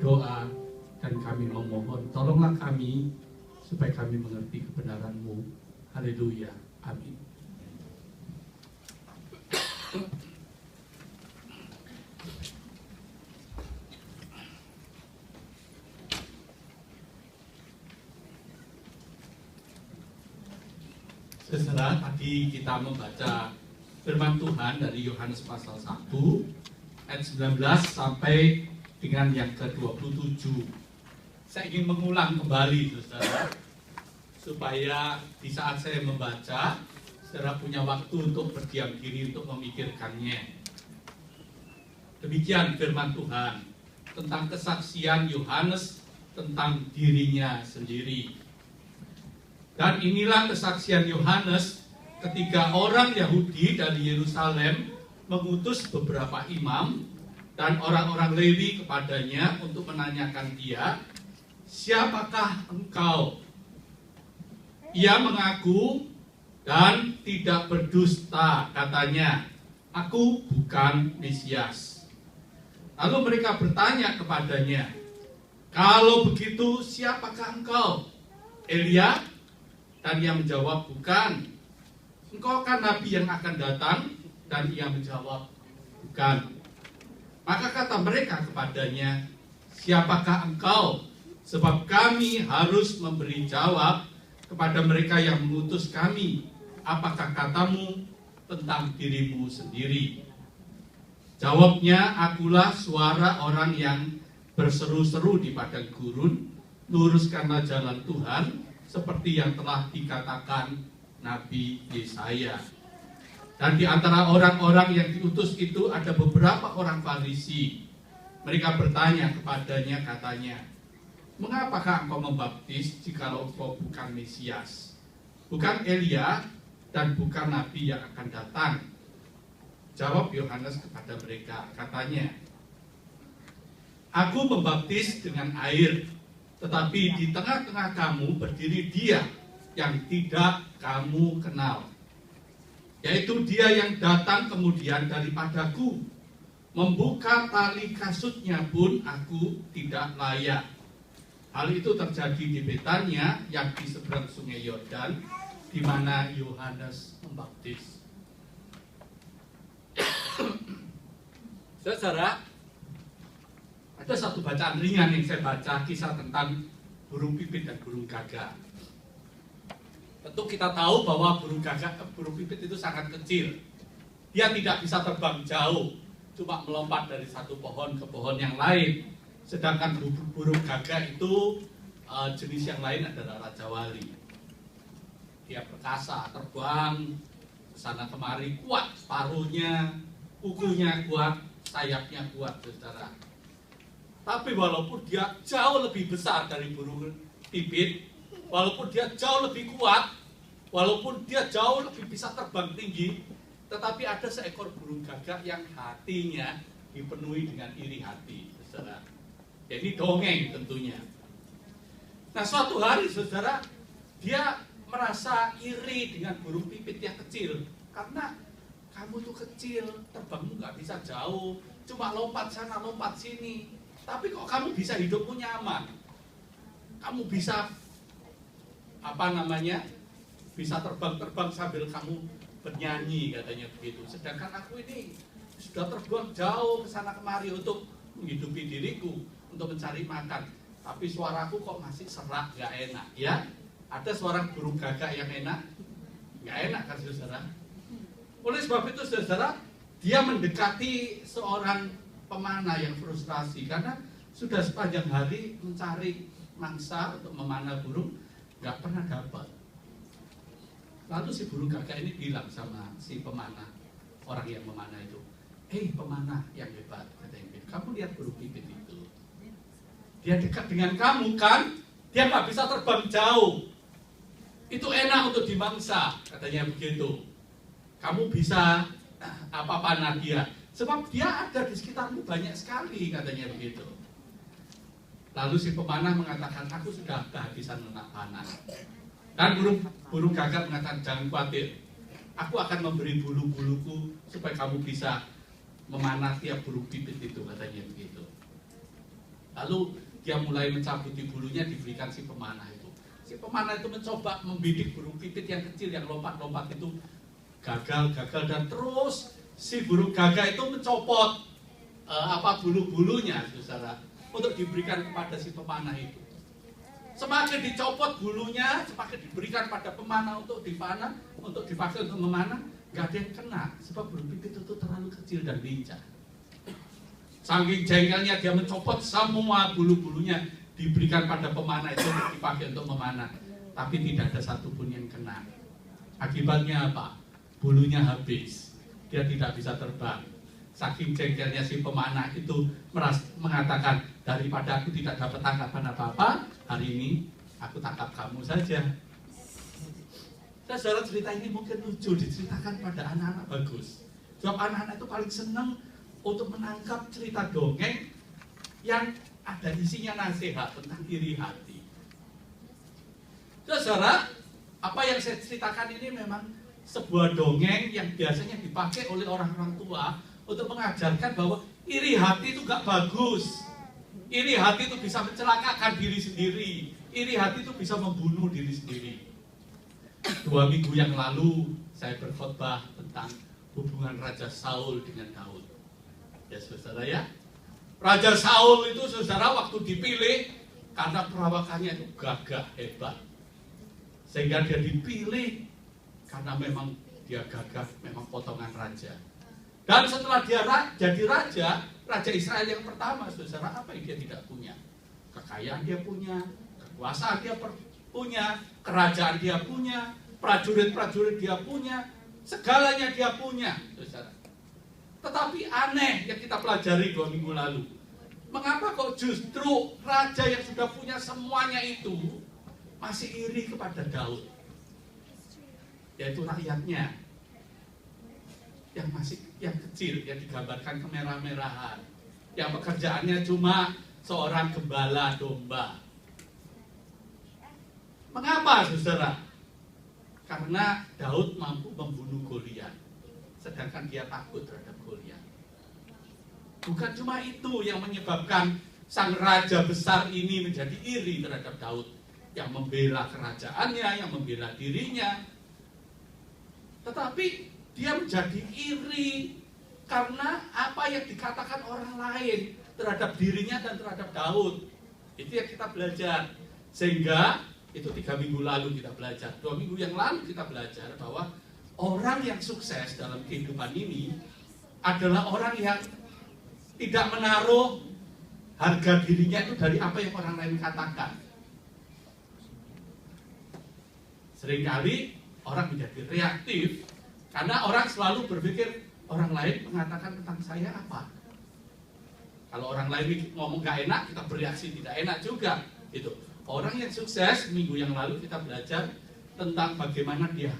berdoa dan kami memohon, tolonglah kami supaya kami mengerti kebenaran-Mu. Haleluya. Amin. Saudara, tadi kita membaca firman Tuhan dari Yohanes pasal 1 ayat 19 sampai dengan yang ke-27. Saya ingin mengulang kembali, saudara, supaya di saat saya membaca, saudara punya waktu untuk berdiam diri untuk memikirkannya. Demikian firman Tuhan tentang kesaksian Yohanes tentang dirinya sendiri. Dan inilah kesaksian Yohanes ketika orang Yahudi dari Yerusalem mengutus beberapa imam dan orang-orang Lewi kepadanya untuk menanyakan dia, "Siapakah engkau?" Ia mengaku dan tidak berdusta, katanya, "Aku bukan Mesias." Lalu mereka bertanya kepadanya, "Kalau begitu, siapakah engkau? Elia?" Dan ia menjawab, "Bukan." "Engkau kan nabi yang akan datang?" Dan ia menjawab, "Bukan." Maka kata mereka kepadanya, "Siapakah engkau? Sebab kami harus memberi jawab kepada mereka yang mengutus kami. Apakah katamu tentang dirimu sendiri?" Jawabnya, "Akulah suara orang yang berseru-seru di padang gurun, luruskanlah jalan Tuhan, seperti yang telah dikatakan Nabi Yesaya." Dan di antara orang-orang yang diutus itu ada beberapa orang Farisi. Mereka bertanya kepadanya, katanya, "Mengapakah engkau membaptis jikalau engkau bukan Mesias, bukan Elia, dan bukan Nabi yang akan datang?" Jawab Yohanes kepada mereka, katanya, "Aku membaptis dengan air, tetapi di tengah-tengah kamu berdiri Dia yang tidak kamu kenal, yaitu Dia yang datang kemudian daripadaku. Membuka tali kasutnya pun aku tidak layak." Hal itu terjadi di Betania yang di seberang sungai Yordan, di mana Yohanes membaptis. Saudara, ada satu bacaan ringan yang saya baca, kisah tentang burung pipit dan burung gagak. Tentu kita tahu bahwa burung pipit itu sangat kecil. Dia tidak bisa terbang jauh, cuma melompat dari satu pohon ke pohon yang lain. Sedangkan burung gagak itu jenis yang lain adalah Raja Wali. Dia perkasa, terbang kesana kemari, kuat paruhnya, kukunya kuat, sayapnya kuat, saudara. Tapi walaupun dia jauh lebih besar dari burung pipit, walaupun dia jauh lebih kuat, walaupun dia jauh lebih bisa terbang tinggi, tetapi ada seekor burung gagak yang hatinya dipenuhi dengan iri hati, saudara. Jadi dongeng tentunya. Nah, suatu hari, saudara, dia merasa iri dengan burung pipit yang kecil, karena kamu tuh kecil, terbangmu nggak bisa jauh, cuma lompat sana, lompat sini. Tapi kok kamu bisa hidupmu nyaman? Kamu bisa bisa terbang-terbang sambil kamu bernyanyi, katanya begitu. Sedangkan aku ini sudah terbang jauh ke sana kemari untuk menghidupi diriku, untuk mencari makan. Tapi suaraku kok masih serak, nggak enak. Ya, ada suara burung gagak yang enak? Nggak enak kan, saudara? Oleh sebab itu, saudara, dia mendekati seorang pemanah yang frustrasi karena sudah sepanjang hari mencari mangsa untuk memanah burung, nggak pernah dapat. Lalu si burung gagak ini bilang sama si pemanah, orang yang memanah itu, "Hei pemanah yang hebat," katanya, "kamu lihat burung pipit itu, dia dekat dengan kamu kan, dia nggak bisa terbang jauh, itu enak untuk dimangsa," katanya begitu. "Kamu bisa panah dia, sebab dia ada di sekitarmu banyak sekali," katanya begitu. Lalu si pemanah mengatakan, "Aku sudah kehabisan menak panah." Dan burung gagak mengatakan, "Jangan khawatir, aku akan memberi bulu-buluku supaya kamu bisa memanah tiap burung pipit itu," katanya begitu. Lalu dia mulai mencabuti bulunya, diberikan si pemanah itu. Si pemanah itu mencoba membidik burung pipit yang kecil yang lompat-lompat itu, gagal, dan terus si burung gagak itu mencopot bulu-bulunya, saudara, untuk diberikan kepada si pemanah itu. Semakin dicopot bulunya, semakin diberikan pada pemanah untuk dipanah, untuk dipakai untuk memanah, gak ada yang kena, sebab burung pipit itu terlalu kecil dan lincah. Saking jengkelnya dia mencopot semua bulu-bulunya, diberikan pada pemanah itu untuk dipakai untuk memanah, tapi tidak ada satupun yang kena. Akibatnya apa? Bulunya habis, dia tidak bisa terbang. Saking jengkelnya si pemanah itu mengatakan, daripada aku tidak dapat tangkapan apa-apa, hari ini aku tangkap kamu saja. Saudara, cerita ini mungkin lucu diceritakan pada anak-anak bagus. Sebab anak-anak itu paling senang untuk menangkap cerita dongeng yang ada isinya nasihat tentang iri hati. Saudara, apa yang saya ceritakan ini memang sebuah dongeng yang biasanya dipakai oleh orang-orang tua untuk mengajarkan bahwa iri hati itu gak bagus. Iri hati itu bisa mencelakakan diri sendiri. Iri hati itu bisa membunuh diri sendiri. 2 minggu yang lalu saya berkhotbah tentang hubungan Raja Saul dengan Daud. Ya saudara ya, Raja Saul itu saudara waktu dipilih karena perawakannya itu gagah hebat, sehingga dia dipilih karena memang dia gagah, memang potongan raja. Dan setelah dia jadi raja Israel yang pertama, saudara, apa yang dia tidak punya? Kekayaan dia punya, kekuasaan dia punya, kerajaan dia punya, prajurit-prajurit dia punya, segalanya dia punya, saudara. Tetapi aneh yang kita pelajari 2 minggu lalu, mengapa kok justru raja yang sudah punya semuanya itu masih iri kepada Daud, yaitu rakyatnya yang kecil, yang digambarkan kemerah-merahan, yang pekerjaannya cuma seorang gembala domba. Mengapa, saudara? Karena Daud mampu membunuh Goliat, sedangkan dia takut terhadap Goliat. Bukan cuma itu yang menyebabkan sang raja besar ini menjadi iri terhadap Daud, yang membela kerajaannya, yang membela dirinya, tetapi dia menjadi iri karena apa yang dikatakan orang lain terhadap dirinya dan terhadap Daud. Itu yang kita belajar. Sehingga itu 3 minggu lalu kita belajar. 2 minggu yang lalu kita belajar bahwa orang yang sukses dalam kehidupan ini adalah orang yang tidak menaruh harga dirinya itu dari apa yang orang lain katakan. Seringkali orang menjadi reaktif karena orang selalu berpikir orang lain mengatakan tentang saya apa. Kalau orang lain ngomong gak enak, kita bereaksi tidak enak juga. Gitu. Orang yang sukses, minggu yang lalu kita belajar tentang bagaimana dia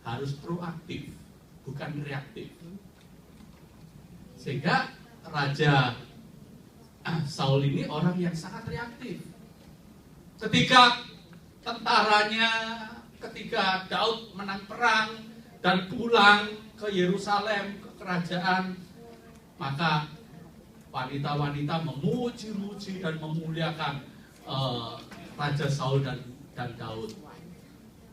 harus proaktif, bukan reaktif. Sehingga Raja Saul ini orang yang sangat reaktif. Ketika ketika Daud menang perang dan pulang ke Yerusalem, ke kerajaan, maka wanita-wanita memuji-muji dan memuliakan Raja Saul dan Daud.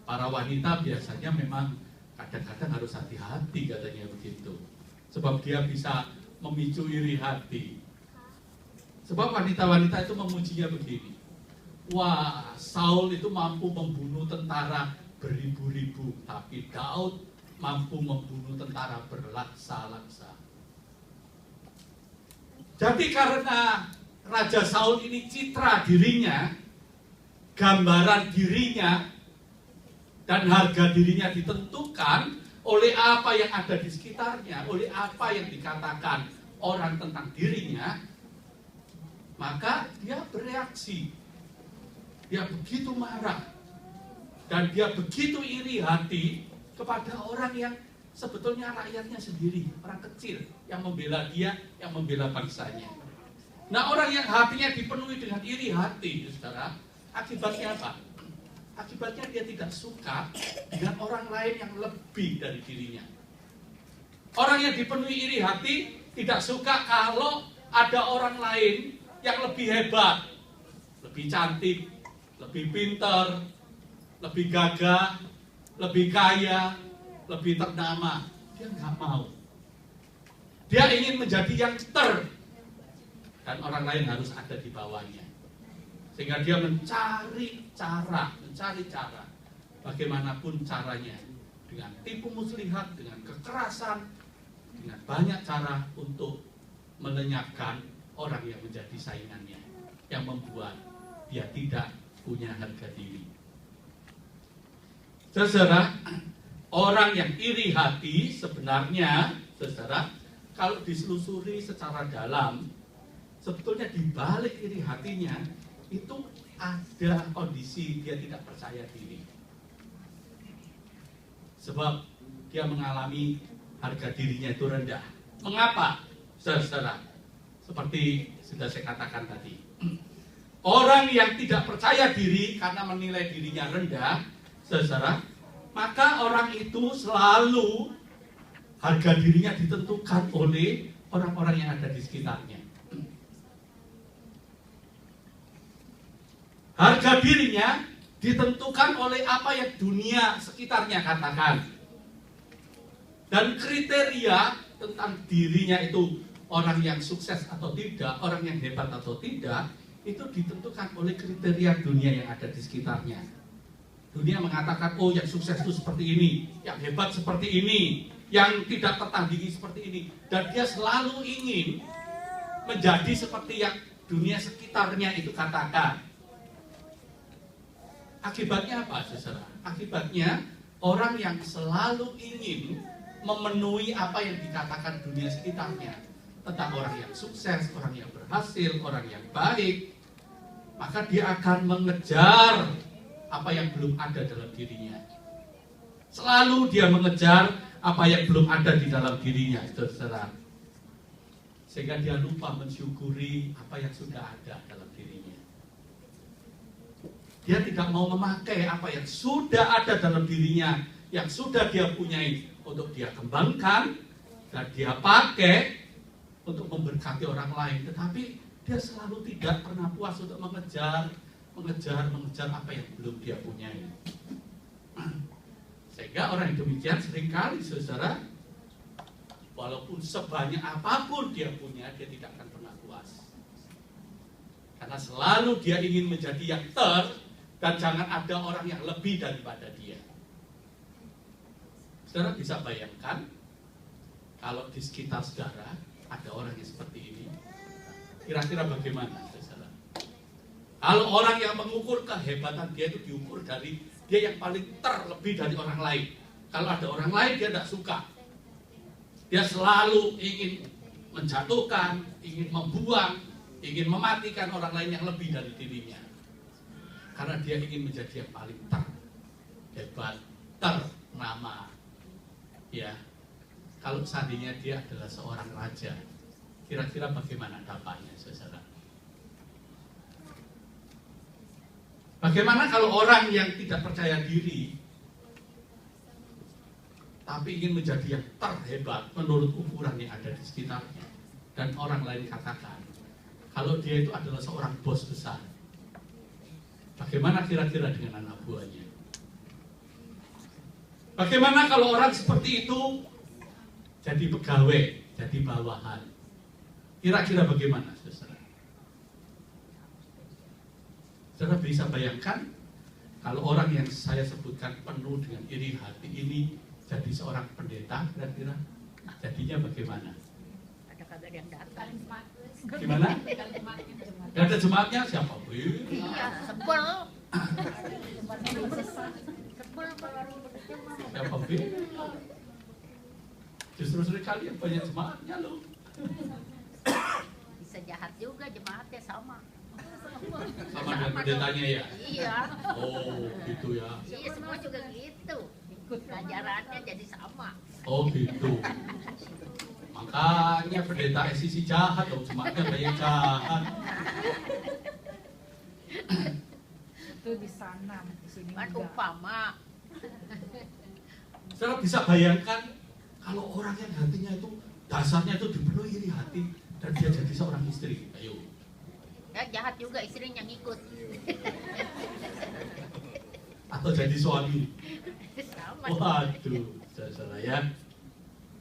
Para wanita biasanya memang kadang-kadang harus hati-hati, katanya begitu, sebab dia bisa memicu iri hati. Sebab wanita-wanita itu memujinya begini, wah, Saul itu mampu membunuh tentara beribu-ribu, tapi Daud mampu membunuh tentara berlaksa-laksa. Jadi karena Raja Saul ini citra dirinya, gambaran dirinya, dan harga dirinya ditentukan oleh apa yang ada di sekitarnya, oleh apa yang dikatakan orang tentang dirinya, maka dia bereaksi. Dia begitu marah dan dia begitu iri hati kepada orang yang sebetulnya rakyatnya sendiri, orang kecil yang membela dia, yang membela bangsanya. Nah, orang yang hatinya dipenuhi dengan iri hati, saudara, akibatnya apa? Akibatnya dia tidak suka dengan orang lain yang lebih dari dirinya. Orang yang dipenuhi iri hati tidak suka kalau ada orang lain yang lebih hebat, lebih cantik, lebih pintar, lebih gagah, lebih kaya, lebih ternama. Dia nggak mau. Dia ingin menjadi yang dan orang lain harus ada di bawahnya. Sehingga dia mencari cara bagaimanapun caranya, dengan tipu muslihat, dengan kekerasan, dengan banyak cara untuk melenyapkan orang yang menjadi saingannya, yang membuat dia tidak punya harga diri. Saudara, orang yang iri hati sebenarnya, saudara, kalau diselusuri secara dalam, sebetulnya di balik iri hatinya itu ada kondisi dia tidak percaya diri. Sebab dia mengalami harga dirinya itu rendah. Mengapa? Saudara, seperti sudah saya katakan tadi, orang yang tidak percaya diri karena menilai dirinya rendah, saudara, maka orang itu selalu harga dirinya ditentukan oleh orang-orang yang ada di sekitarnya. Harga dirinya ditentukan oleh apa yang dunia sekitarnya katakan. Dan kriteria tentang dirinya itu orang yang sukses atau tidak, orang yang hebat atau tidak, itu ditentukan oleh kriteria dunia yang ada di sekitarnya. Dunia mengatakan, oh yang sukses itu seperti ini, yang hebat seperti ini, yang tidak tertandingi seperti ini. Dan dia selalu ingin menjadi seperti yang dunia sekitarnya itu katakan. Akibatnya apa, saudara? Akibatnya orang yang selalu ingin memenuhi apa yang dikatakan dunia sekitarnya tentang orang yang sukses, orang yang berhasil, orang yang baik, maka dia akan mengejar apa yang belum ada dalam dirinya. Selalu dia mengejar apa yang belum ada di dalam dirinya, saudara. Sehingga dia lupa mensyukuri apa yang sudah ada dalam dirinya. Dia tidak mau memakai apa yang sudah ada dalam dirinya, yang sudah dia punyai untuk dia kembangkan dan dia pakai untuk memberkati orang lain. Tetapi dia selalu tidak pernah puas untuk mengejar apa yang belum dia punyai. Sehingga orang yang demikian seringkali, saudara, walaupun sebanyak apapun dia punya, dia tidak akan pernah puas. Karena selalu dia ingin menjadi yang dan jangan ada orang yang lebih daripada dia. Saudara bisa bayangkan kalau di sekitar saudara ada orang yang seperti ini, kira-kira bagaimana, saudara? Kalau orang yang mengukur kehebatan dia itu diukur dari dia yang paling terlebih dari orang lain. Kalau ada orang lain dia tidak suka. Dia selalu ingin menjatuhkan, ingin membuang, ingin mematikan orang lain yang lebih dari dirinya. Karena dia ingin menjadi yang paling hebat, ternama. Ya, kalau seandainya dia adalah seorang raja, kira-kira bagaimana dampaknya, saudara? Bagaimana kalau orang yang tidak percaya diri, tapi ingin menjadi yang terhebat menurut ukuran yang ada di sekitarnya, dan orang lain katakan, kalau dia itu adalah seorang bos besar, bagaimana kira-kira dengan anak buahnya? Bagaimana kalau orang seperti itu jadi pegawai, jadi bawahan? Kira-kira bagaimana, saudara? Saudara bisa bayangkan kalau orang yang saya sebutkan penuh dengan iri hati ini jadi seorang pendeta, kira-kira jadinya bagaimana? Ada kabar yang datang. Gimana? Gak ada jemaatnya siapa? Iya, sebel. Siapa? Justru seringkali yang banyak jemaatnya loh. Bisa jahat juga jemaatnya sama. Sama dengan pendetanya ya? Iya. Oh gitu ya. Iya, semua juga gitu. Ajarannya jadi sama. Oh gitu. Makanya pendeta SCC jahat dong, jemaatnya banyak jahat. Itu di sana, di sini Kan enggak. umpama. Saudara bisa bayangkan kalau orang yang hatinya itu dasarnya itu dipenuhi iri hati dan dia jadi seorang istri. Ayo, Ya jahat juga istrinya ngikut. Atau jadi suami. Sama. Waduh, saudara ya.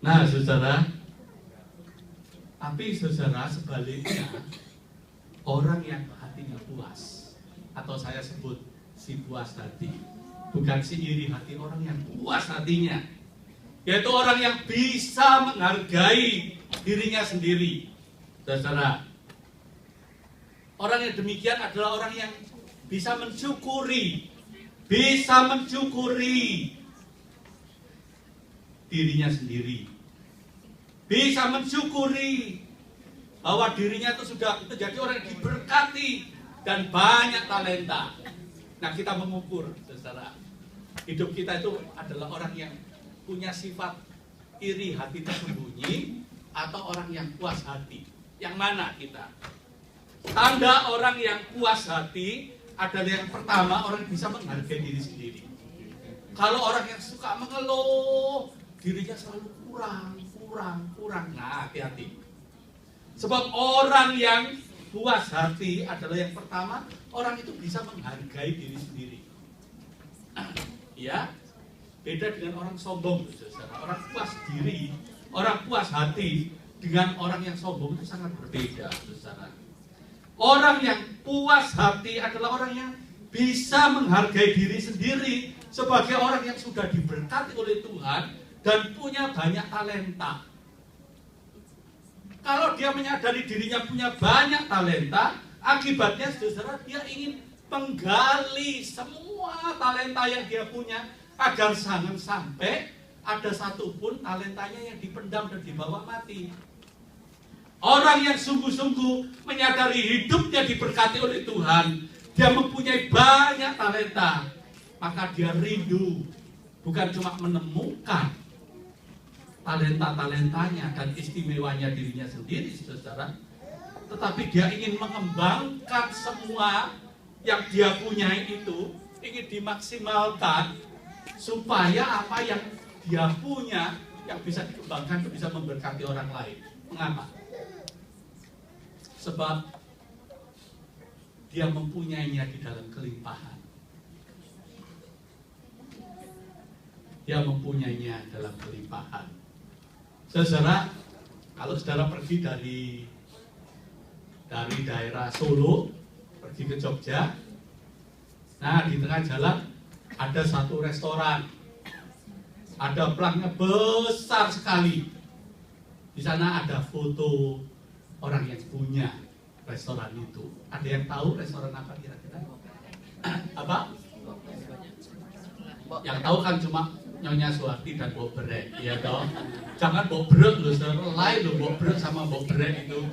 Nah, saudara, tapi saudara sebaliknya, orang yang hatinya puas, atau saya sebut si puas hati, bukan si iri hati, orang yang puas hatinya, yaitu orang yang bisa menghargai dirinya sendiri. Saudara, orang yang demikian adalah orang yang bisa mensyukuri dirinya sendiri, bisa mensyukuri bahwa dirinya itu sudah menjadi orang yang diberkati dan banyak talenta. Nah, kita mengukur, saudara, hidup kita itu adalah orang yang punya sifat iri hati tersembunyi atau orang yang puas hati. Yang mana kita? Tanda orang yang puas hati adalah yang pertama, orang yang bisa menghargai diri sendiri. Kalau orang yang suka mengeluh, dirinya selalu kurang. Nah, hati-hati. Sebab orang yang puas hati adalah yang pertama, orang itu bisa menghargai diri sendiri. Ya, beda dengan orang sombong, saudara. Orang puas diri, orang puas hati dengan orang yang sombong itu sangat berbeda, saudara. Orang yang puas hati adalah orang yang bisa menghargai diri sendiri sebagai orang yang sudah diberkati oleh Tuhan dan punya banyak talenta. Kalau dia menyadari dirinya punya banyak talenta, akibatnya saudara, dia ingin menggali semua talenta yang dia punya agar jangan sampai ada satupun talentanya yang dipendam dan dibawa mati. Orang yang sungguh-sungguh menyadari hidupnya diberkati oleh Tuhan, dia mempunyai banyak talenta, maka dia rindu bukan cuma menemukan talenta-talentanya dan istimewanya dirinya sendiri, saudara, tetapi dia ingin mengembangkan semua yang dia punya itu, ingin dimaksimalkan supaya apa yang dia punya yang bisa dikembangkan bisa memberkati orang lain. Mengapa? Sebab dia mempunyainya di dalam kelimpahan. Dia mempunyainya dalam kelimpahan. Saudara, kalau saudara pergi dari daerah Solo pergi ke Jogja, nah di tengah jalan ada satu restoran, ada plaknya besar sekali. Di sana ada foto orang yang punya restoran itu. Ada yang tahu restoran apa kira-kira? Apa? Yang tahu kan cuma Nyonya Suwarti dan Mbok Brek, ya toh. Jangan Mbok Brek loh, lain loh Mbok Brek sama Mbok Brek itu.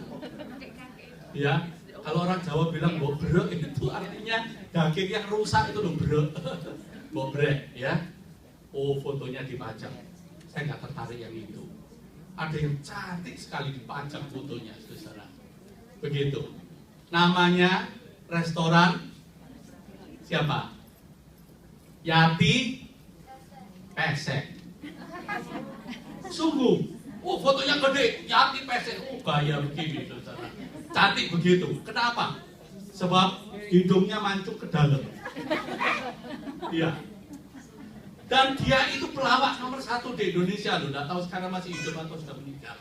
Ya, kalau orang Jawa bilang Mbok Brek itu artinya daging yang rusak itu loh brek. Mbok Brek, ya. Oh, fotonya dipajang. Saya nggak tertarik yang itu. Ada yang cantik sekali dipajang fotonya, saudara. Begitu. Namanya restoran siapa? Yati Pesek. Sungguh. Oh, fotonya gede, Yati Pesek. Oh, gaya begini, saudara. Cantik begitu. Kenapa? Sebab hidungnya mancung ke dalam. Iya. Dan dia itu pelawak nomor 1 di Indonesia loh. Nggak tahu sekarang masih hidup atau sudah meninggal.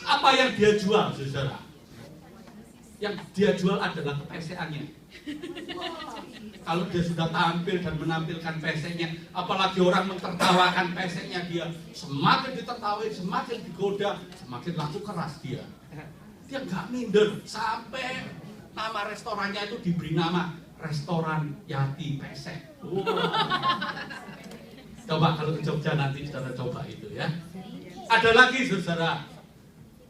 Apa yang dia jual, saudara? Yang dia jual adalah kepeseannya. Kalau dia sudah tampil dan menampilkan peseknya, apalagi orang mentertawakan peseknya, dia semakin ditertawai, semakin digoda, semakin laku keras dia. Dia nggak minder sampai nama restorannya itu diberi nama Restoran Yati Pesek. Coba kalau ke Jogja nanti saudara coba itu ya. Ada lagi saudara,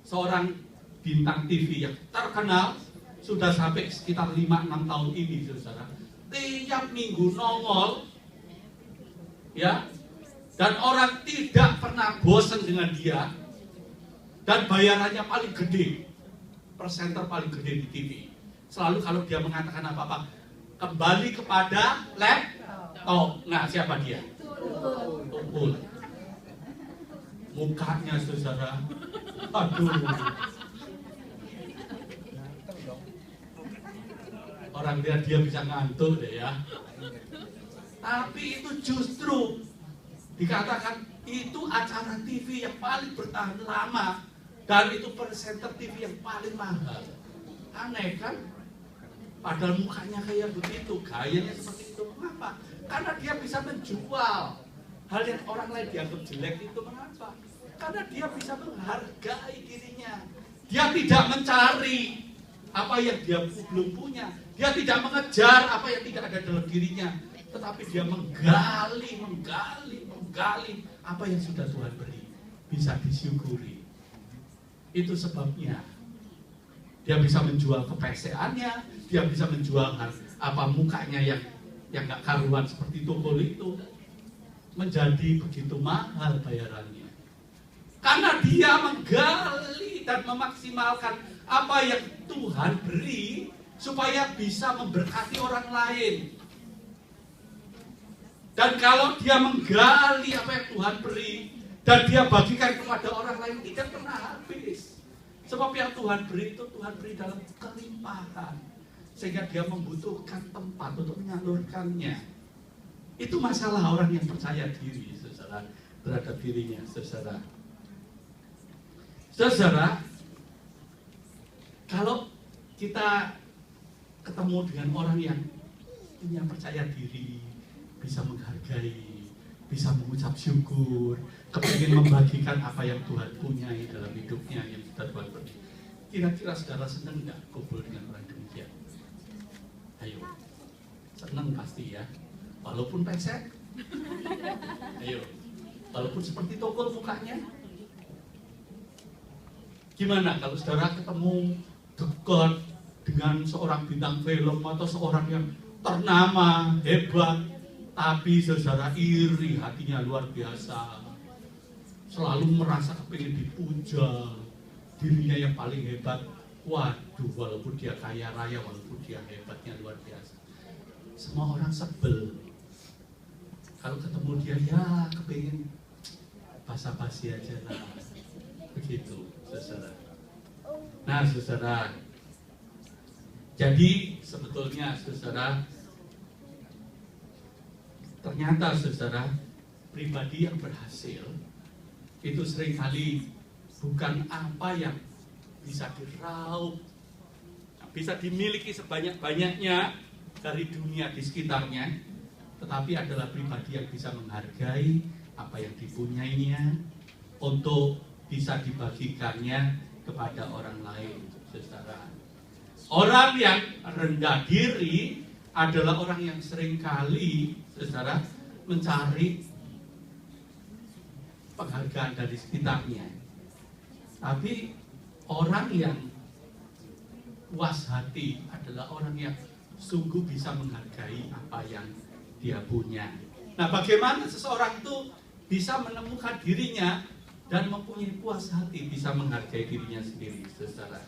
seorang bintang TV yang terkenal sudah sampai sekitar 5-6 tahun ini saudara. Tiap minggu nongol ya, dan orang tidak pernah bosan dengan dia, dan bayarannya paling gede, presenter paling gede di TV. Selalu kalau dia mengatakan apa-apa, kembali kepada laptop. Nah, siapa dia? Tukul. Mukanya saudara, aduh, Orang lihat dia bisa ngantuk deh ya. Tapi itu justru dikatakan itu acara TV yang paling bertahan lama dan itu presenter TV yang paling mahal. Aneh kan? Padahal mukanya kayak begitu, gayanya seperti itu. Mengapa? Karena dia bisa menjual hal yang orang lain dianggap jelek itu. Mengapa? Karena dia bisa menghargai dirinya. Dia tidak mencari apa yang dia belum punya. Dia tidak mengejar apa yang tidak ada dalam dirinya. Tetapi dia menggali apa yang sudah Tuhan beri. Bisa disyukuri. Itu sebabnya dia bisa menjual kepeseannya, dia bisa menjual apa mukanya yang gak karuan seperti tukul itu, menjadi begitu mahal bayarannya. Karena dia menggali dan memaksimalkan apa yang Tuhan beri supaya bisa memberkati orang lain. Dan kalau dia menggali apa yang Tuhan beri dan dia bagikan kepada orang lain, tidak pernah habis. Sebab yang Tuhan beri itu Tuhan beri dalam kelimpahan, sehingga dia membutuhkan tempat untuk menyalurkannya. Itu masalah orang yang percaya diri, saudara, terhadap dirinya, saudara. Saudara, kalau kita ketemu dengan orang yang punya percaya diri, bisa menghargai, bisa mengucap syukur, kepingin membagikan apa yang Tuhan punyai dalam hidupnya yang sudah Tuhan beri. Kira-kira saudara senang nggak kumpul dengan orang demikian? Ayo, senang pasti ya, walaupun pesek. Ayo, walaupun seperti tokol mukanya. Gimana kalau saudara ketemu dekat dengan seorang bintang film atau seorang yang ternama, hebat, tapi saudara iri hatinya luar biasa, selalu merasa kepingin dipuja, dirinya yang paling hebat. Waduh, walaupun dia kaya raya, walaupun dia hebatnya luar biasa, semua orang sebel. Kalau ketemu dia, ya kepingin basa-basi aja lah. Begitu, saudara. Nah, saudara, jadi sebetulnya saudara, ternyata saudara, pribadi yang berhasil itu seringkali bukan apa yang bisa diraup, bisa dimiliki sebanyak-banyaknya dari dunia di sekitarnya, tetapi adalah pribadi yang bisa menghargai apa yang dipunyainya untuk bisa dibagikannya kepada orang lain, saudara. Orang yang rendah diri adalah orang yang seringkali, saudara, mencari penghargaan dari sekitarnya. Tapi orang yang puas hati adalah orang yang sungguh bisa menghargai apa yang dia punya. Nah, bagaimana seseorang itu bisa menemukan dirinya dan mempunyai puas hati, bisa menghargai dirinya sendiri, saudara?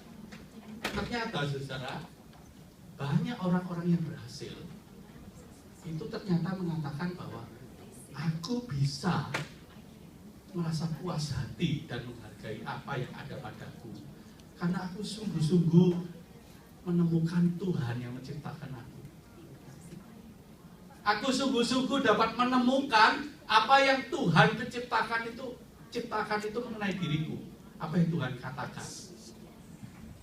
Ternyata, saudara, banyak orang-orang yang berhasil itu ternyata mengatakan bahwa aku bisa merasa puas hati dan menghargai apa yang ada padaku karena aku sungguh-sungguh menemukan Tuhan yang menciptakan aku. Aku sungguh-sungguh dapat menemukan apa yang Tuhan ciptakan itu mengenai diriku, apa yang Tuhan katakan.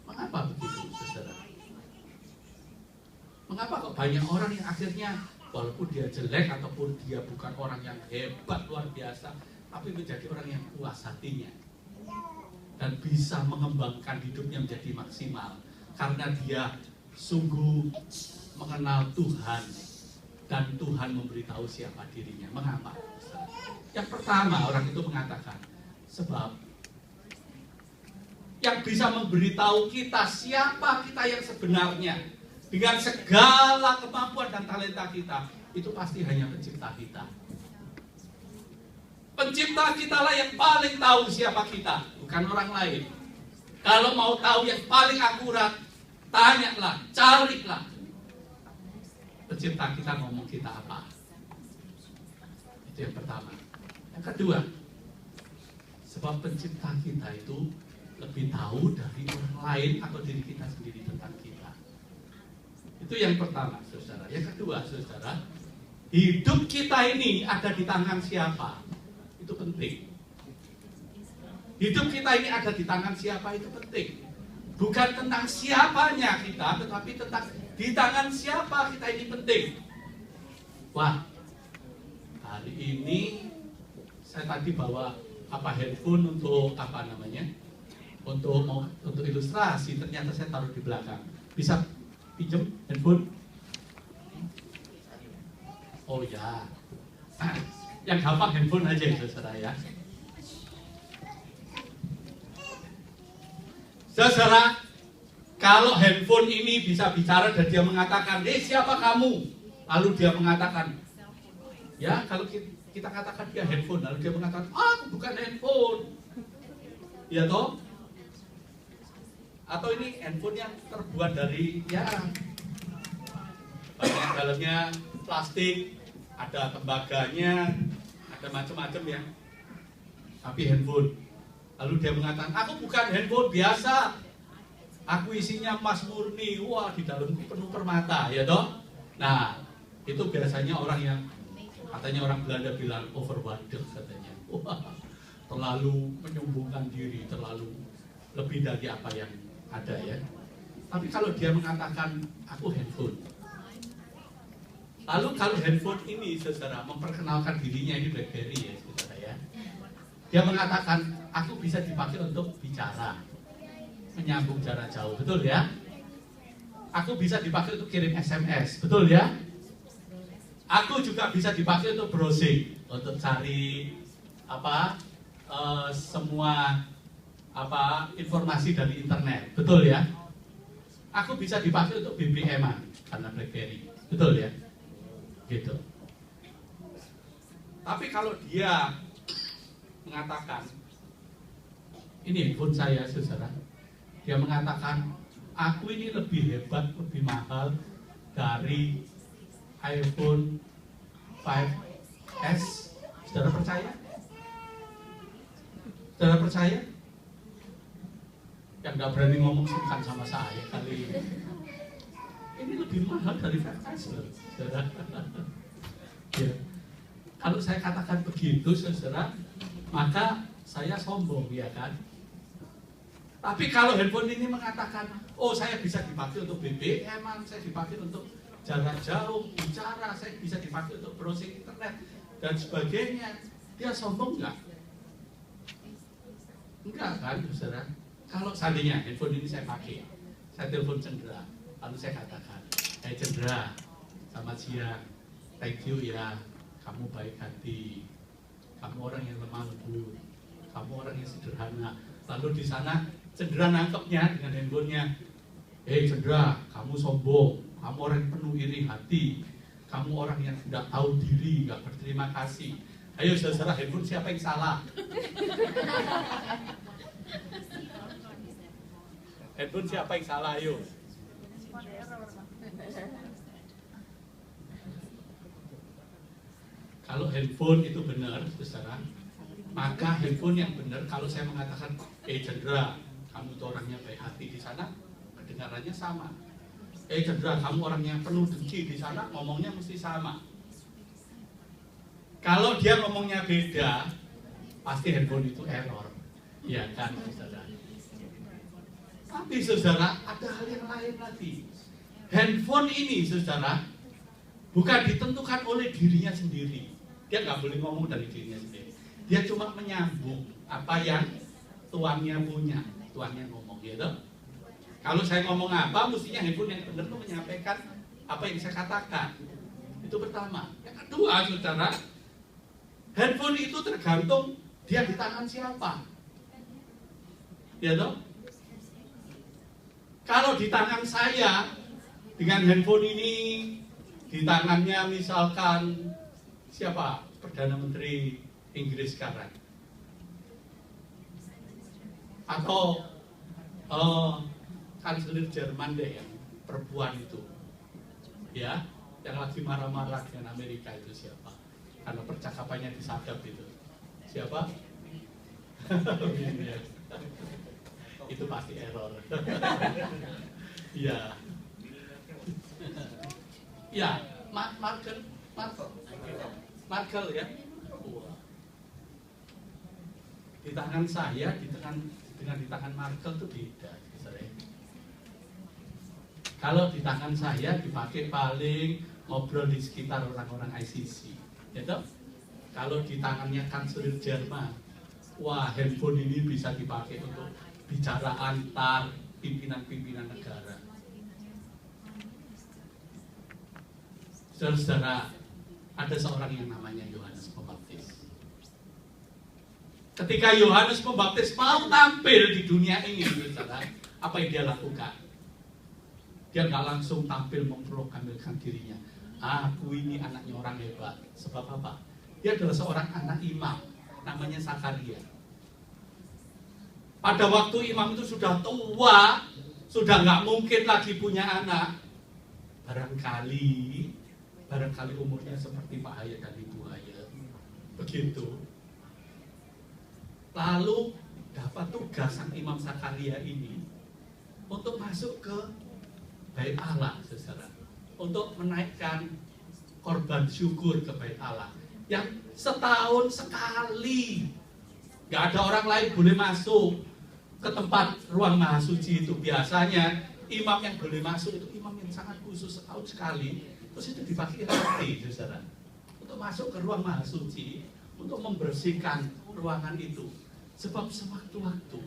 Mengapa begitu, saudara? Mengapa kok banyak orang yang akhirnya walaupun dia jelek ataupun dia bukan orang yang hebat luar biasa, tapi menjadi orang yang puas hatinya dan bisa mengembangkan hidupnya menjadi maksimal karena dia sungguh mengenal Tuhan dan Tuhan memberitahu siapa dirinya. Mengapa? Yang pertama, orang itu mengatakan sebab yang bisa memberitahu kita siapa kita yang sebenarnya dengan segala kemampuan dan talenta kita itu pasti hanya pencipta kita. Pencipta kita lah yang paling tahu siapa kita, bukan orang lain. Kalau mau tahu yang paling akurat, tanyalah, carilah pencipta kita ngomong kita apa. Itu yang pertama. Yang kedua, sebab pencipta kita itu lebih tahu dari orang lain atau diri kita sendiri tentang kita. Itu Itu yang pertama, saudara. Yang kedua, saudara, hidup kita ini ada di tangan siapa? Itu penting. Hidup kita ini ada di tangan siapa, itu penting. Bukan tentang siapanya kita, tetapi tentang di tangan siapa kita ini penting. Wah, hari ini saya tadi bawa handphone untuk untuk ilustrasi, ternyata saya taruh di belakang. Bisa pinjam handphone? Oh ya, yang gampang handphone aja itu saudara ya. Saudara, kalau handphone ini bisa bicara dan dia mengatakan, siapa kamu? Lalu dia mengatakan, ya kalau kita katakan dia handphone, lalu dia mengatakan, aku bukan handphone. Ya toh? Atau ini handphone yang terbuat dari bagian dalamnya plastik, ada tembaganya, ada macam-macam ya. Tapi handphone. Lalu dia mengatakan, aku bukan handphone biasa. Aku isinya emas murni. Wah, di dalamku penuh permata, ya toh? Nah, itu biasanya katanya orang Belanda bilang overwaardig katanya. Wah, terlalu menyombongkan diri, terlalu lebih dari apa yang ada ya. Tapi kalau dia mengatakan aku handphone, lalu kalau handphone ini saudara memperkenalkan dirinya, ini BlackBerry ya saudara ya, dia mengatakan aku bisa dipakai untuk bicara, menyambung jarak jauh, betul ya? Aku bisa dipakai untuk kirim SMS, betul ya? Aku juga bisa dipakai untuk browsing, untuk cari semua informasi dari internet, betul ya? Aku bisa dipakai untuk BBM-an karena BlackBerry, betul ya? Gitu. Tapi kalau dia mengatakan, ini handphone saya, saudara, dia mengatakan, aku ini lebih hebat, lebih mahal dari iPhone 5S. Saudara percaya? Saudara percaya? Yang gak berani ngomong sungkan sama saya kali ini. Ini lebih mahal dari 5S loh, saudara. Ya. Kalau saya katakan begitu, saudara, maka saya sombong, ya kan? Tapi kalau handphone ini mengatakan, oh saya bisa dipakai untuk BBM, saya dipakai untuk jarak jauh, bicara, saya bisa dipakai untuk browsing internet dan sebagainya, dia sombong nggak? Enggak kan, saudara? Kalau seandainya handphone ini saya pakai, saya telepon Cendra, lalu saya katakan, hey Cendra, selamat siang, thank you ya, kamu baik hati, kamu orang yang lemah lembut, kamu orang yang sederhana. Lalu di sana Cendra nangkepnya dengan handphonenya, hey Cendra, kamu sombong, kamu orang yang penuh iri hati, kamu orang yang tidak tahu diri, nggak berterima kasih. Ayo saudara, handphone siapa yang salah? Handphone siapa yang salah, ayo? Kalau handphone itu benar, saudara, maka handphone yang benar, kalau saya mengatakan, Cendra, kamu itu orangnya baik hati, di sana kedengarannya sama. Cendra, kamu orangnya penuh dengki, di sana ngomongnya mesti sama. Kalau dia ngomongnya beda, pasti handphone itu error, ya kan, saudara? Tapi saudara, ada hal yang lain lagi. Handphone ini, saudara, bukan ditentukan oleh dirinya sendiri. Dia nggak boleh ngomong dari dirinya sendiri. Dia cuma menyambung apa yang tuannya punya, tuannya ngomong, gitu. Kalau saya ngomong apa, mestinya handphone yang benar itu menyampaikan apa yang saya katakan. Itu pertama. Yang kedua, saudara, handphone itu tergantung dia di tangan siapa, ya toh? Kalau di tangan saya, dengan handphone ini, di tangannya misalkan siapa? Perdana Menteri Inggris sekarang, atau kanselir Jerman deh, yang perempuan itu, ya, yang lagi marah-marah dengan Amerika itu siapa? Karena percakapannya disadap itu, siapa? Itu pasti error. Iya. Ya, Markel ya. Wah. Di tangan saya, dengan di tangan Markel itu beda. Kalau di tangan saya dipakai paling ngobrol di sekitar orang-orang ICC, gitu. Kalau di tangannya kanselir Jerman, wah, handphone ini bisa dipakai untuk bicara antar pimpinan-pimpinan negara. Saudara-saudara, ada seorang yang namanya Yohanes Pembaptis. Ketika Yohanes Pembaptis mau tampil di dunia ini, saudara, apa yang dia lakukan? Dia nggak langsung tampil memproklamirkan dirinya. Aku ini anaknya orang hebat. Sebab apa? Dia adalah seorang anak imam, namanya Zakaria. Pada waktu imam itu sudah tua, sudah nggak mungkin lagi punya anak. Barangkali umurnya seperti Pak Hayat dan Ibu Hayat. Begitu. Lalu dapat tugas sang Imam Zakaria ini untuk masuk ke Bait Allah, saudara, untuk menaikkan korban syukur ke Bait Allah yang setahun sekali. Gak ada orang lain boleh masuk ke tempat ruang maha suci itu. Biasanya imam yang boleh masuk itu imam yang sangat khusus, setahun sekali. Terus itu dipakai roti, saudara, untuk masuk ke ruang maha suci, untuk membersihkan ruangan itu. Sebab sewaktu-waktu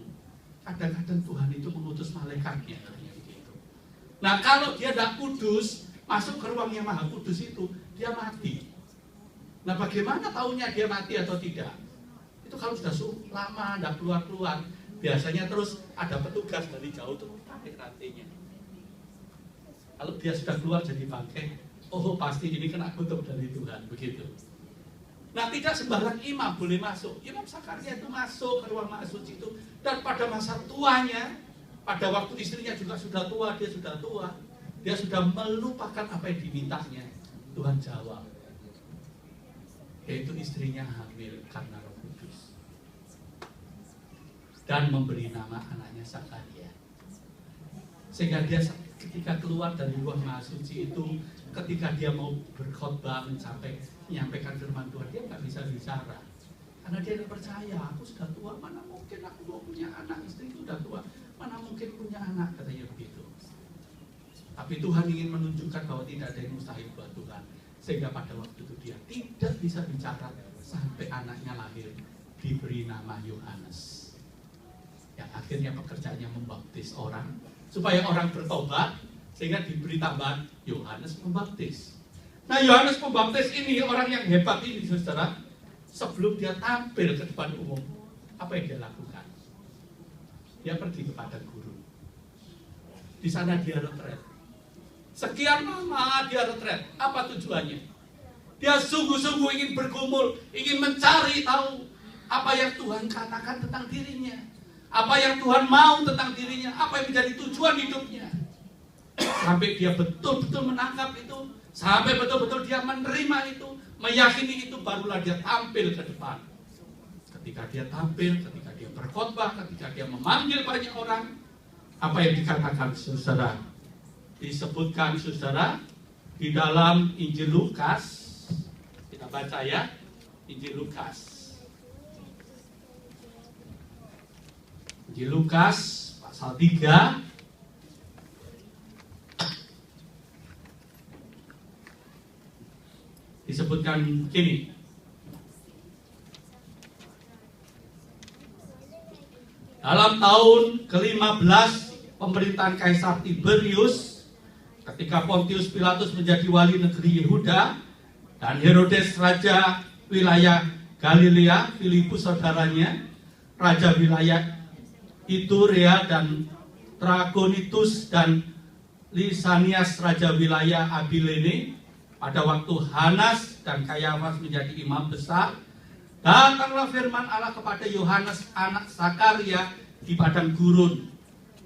kadang-kadang Tuhan itu mengutus malaikatnya. Nah, kalau dia tidak kudus, masuk ke ruang yang maha kudus itu, dia mati. Nah, bagaimana tahunya dia mati atau tidak? Itu kalau sudah lama, tidak keluar-keluar, biasanya terus ada petugas dari jauh tuh pakai rantainya. Kalau dia sudah keluar jadi pakai, oh pasti ini kena kutuk dari Tuhan, begitu. Nah, tidak sembarang imam boleh masuk. Imam Zakaria itu masuk ke ruang maha suci itu, dan pada masa tuanya, pada waktu istrinya juga sudah tua, dia sudah melupakan apa yang dimintanya. Tuhan jawab, yaitu istrinya hamil karena Roh Kudus, dan memberi nama anaknya Zakaria. Sehingga dia ketika keluar dari ruang maha suci itu, ketika dia mau berkhotbah menyampaikan firman Tuhan, dia nggak bisa bicara. Karena dia tidak percaya, aku sudah tua, mana mungkin aku mau punya anak, istri itu sudah tua, mana mungkin punya anak, katanya begitu. Tapi Tuhan ingin menunjukkan bahwa tidak ada yang mustahil buat Tuhan. Sehingga pada waktu itu dia tidak bisa bicara sampai anaknya lahir, diberi nama Yohanes. Yang akhirnya pekerjaannya membaptis orang, supaya orang bertobat, sehingga diberi tambahan Yohanes Pembaptis. Nah, Yohanes Pembaptis ini orang yang hebat ini, saudara. Sebelum dia tampil ke depan umum, apa yang dia lakukan? Dia pergi ke padang gurun. Di sana dia retret. Sekian lama dia retret. Apa tujuannya? Dia sungguh-sungguh ingin bergumul, ingin mencari tahu apa yang Tuhan katakan tentang dirinya, apa yang Tuhan mau tentang dirinya, apa yang menjadi tujuan hidupnya. Sampai dia betul-betul menangkap itu, sampai betul-betul dia menerima itu, meyakini itu, barulah dia tampil ke depan. Ketika dia tampil, ketika dia berkhotbah, ketika dia memanggil banyak orang, apa yang dikatakan, saudara? Disebutkan, saudara, di dalam Injil Lukas. Kita baca ya, Injil Lukas. Injil Lukas pasal 3. Disebutkan gini. Dalam tahun ke-15 pemerintahan Kaisar Tiberius, ketika Pontius Pilatus menjadi wali negeri Yehuda, dan Herodes raja wilayah Galilea, Filipus saudaranya, raja wilayah Iturea dan Trachonitis, dan Lisanias raja wilayah Abilene, pada waktu Hanas dan Kayafas menjadi imam besar, datanglah firman Allah kepada Yohanes anak Zakaria di padang gurun.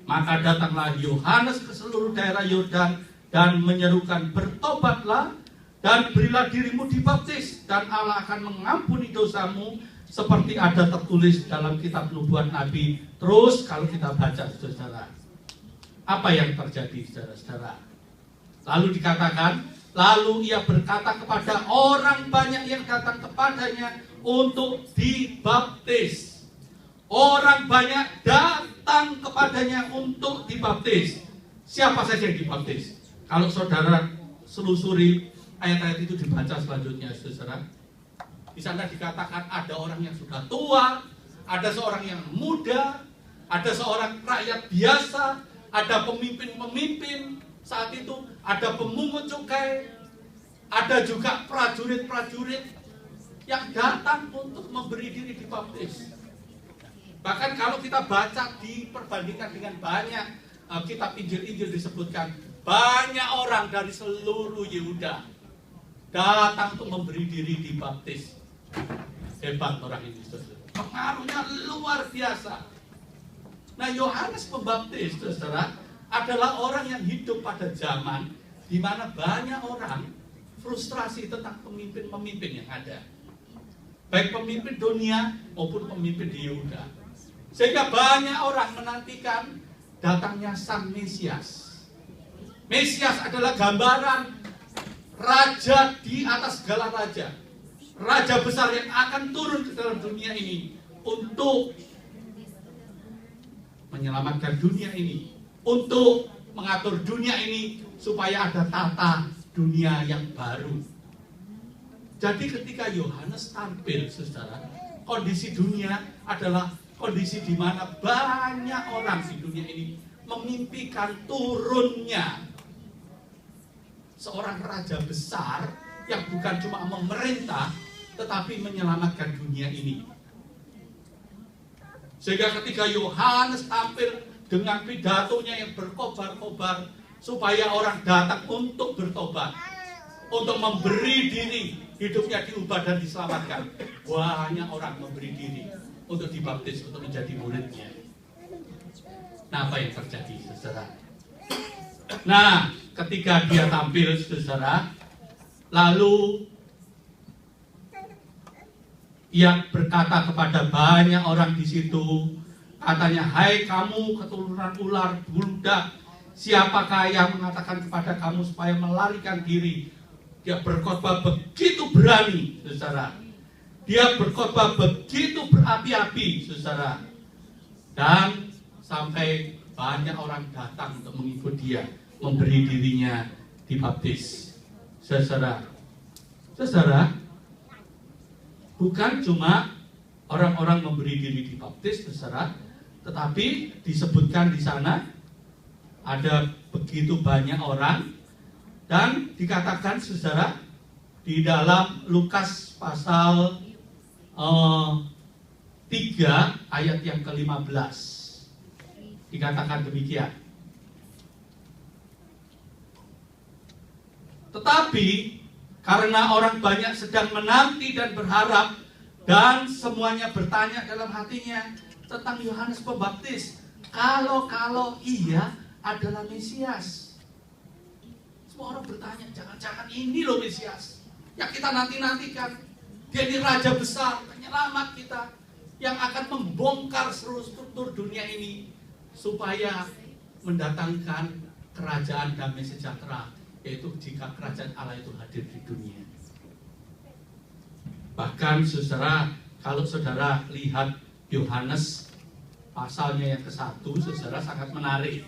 Maka datanglah Yohanes ke seluruh daerah Yordan dan menyerukan, bertobatlah dan berilah dirimu dibaptis, dan Allah akan mengampuni dosamu, seperti ada tertulis dalam kitab nubuat Nabi. Terus kalau kita baca, saudara, apa yang terjadi, saudara-saudara? Lalu dikatakan, Lalu ia berkata kepada orang banyak yang datang kepadanya untuk dibaptis. Orang banyak datang kepadanya untuk dibaptis. Siapa saja yang dibaptis? Kalau saudara selusuri ayat-ayat itu dibaca selanjutnya, saudara, di sana dikatakan ada orang yang sudah tua, ada seorang yang muda, ada seorang rakyat biasa, ada pemimpin-pemimpin saat itu, ada pemungut cukai, ada juga prajurit-prajurit yang datang untuk memberi diri dibaptis. Bahkan kalau kita baca diperbandingkan dengan banyak kitab Injil-Injil disebutkan, banyak orang dari seluruh Yehuda datang untuk memberi diri dibaptis. Hebat orang ini, saudara. Pengaruhnya luar biasa. Nah, Yohanes Pembaptis, saudara, adalah orang yang hidup pada zaman di mana banyak orang frustrasi tentang pemimpin-pemimpin yang ada. Baik pemimpin dunia maupun pemimpin di Yehuda. Sehingga banyak orang menantikan datangnya Sang Mesias. Mesias adalah gambaran raja di atas segala raja. Raja besar yang akan turun ke dalam dunia ini untuk menyelamatkan dunia ini, untuk mengatur dunia ini supaya ada tata dunia yang baru. Jadi ketika Yohanes tampil, saudara, kondisi dunia adalah kondisi di mana banyak orang di dunia ini memimpikan turunnya seorang raja besar yang bukan cuma memerintah tetapi menyelamatkan dunia ini. Sehingga ketika Yohanes tampil dengan pidatonya yang berkobar-kobar supaya orang datang untuk bertobat, untuk memberi diri, hidupnya diubah dan diselamatkan, banyak orang memberi diri untuk dibaptis, untuk menjadi muridnya. Nah, apa yang terjadi, saudara? Nah, ketika dia tampil, saudara, lalu ia berkata kepada banyak orang di situ, katanya, "Hai kamu keturunan ular buludak, siapakah yang mengatakan kepada kamu supaya melarikan diri?" Dia berkhotbah begitu berani, saudara. Dia berkhotbah begitu berapi-api, saudara. Dan sampai banyak orang datang untuk mengikut dia, memberi dirinya dibaptis. Saudara, bukan cuma orang-orang memberi diri dibaptis, saudara, tetapi disebutkan di sana ada begitu banyak orang. Dan dikatakan, saudara, di dalam Lukas pasal 3 ayat yang ke-15 dikatakan demikian. Tetapi karena orang banyak sedang menanti dan berharap, dan semuanya bertanya dalam hatinya tentang Yohanes Pembaptis, kalau ia adalah Mesias. Semua orang bertanya, jangan-jangan ini loh Mesias yang kita nanti-nantikan. Dia ini raja besar, penyelamat kita, yang akan membongkar seluruh struktur dunia ini supaya mendatangkan kerajaan damai sejahtera, yaitu jika kerajaan Allah itu hadir di dunia. Bahkan, saudara, kalau saudara lihat Yohanes pasalnya yang ke-1, saudara, sangat menarik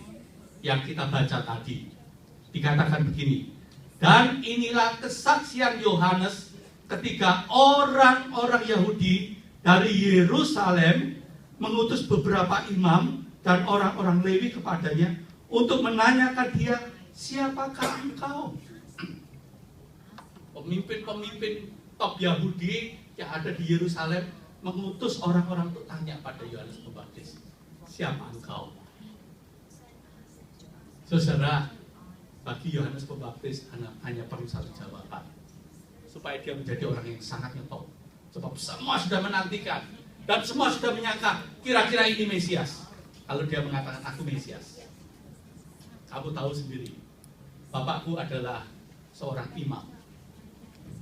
yang kita baca tadi. Dikatakan begini, dan inilah kesaksian Yohanes ketika orang-orang Yahudi dari Yerusalem mengutus beberapa imam dan orang-orang Lewi kepadanya untuk menanyakan dia, siapakah engkau? Pemimpin-pemimpin top Yahudi yang ada di Yerusalem mengutus orang-orang untuk tanya pada Yohanes Pembaptis, siapa engkau? Saudara, bagi Yohanes Pembaptis hanya perlu satu jawaban supaya dia menjadi orang yang sangat nyetop. Sebab semua sudah menantikan dan semua sudah menyangka kira-kira ini Mesias. Kalau dia mengatakan aku Mesias, kamu tahu sendiri, bapakku adalah seorang imam.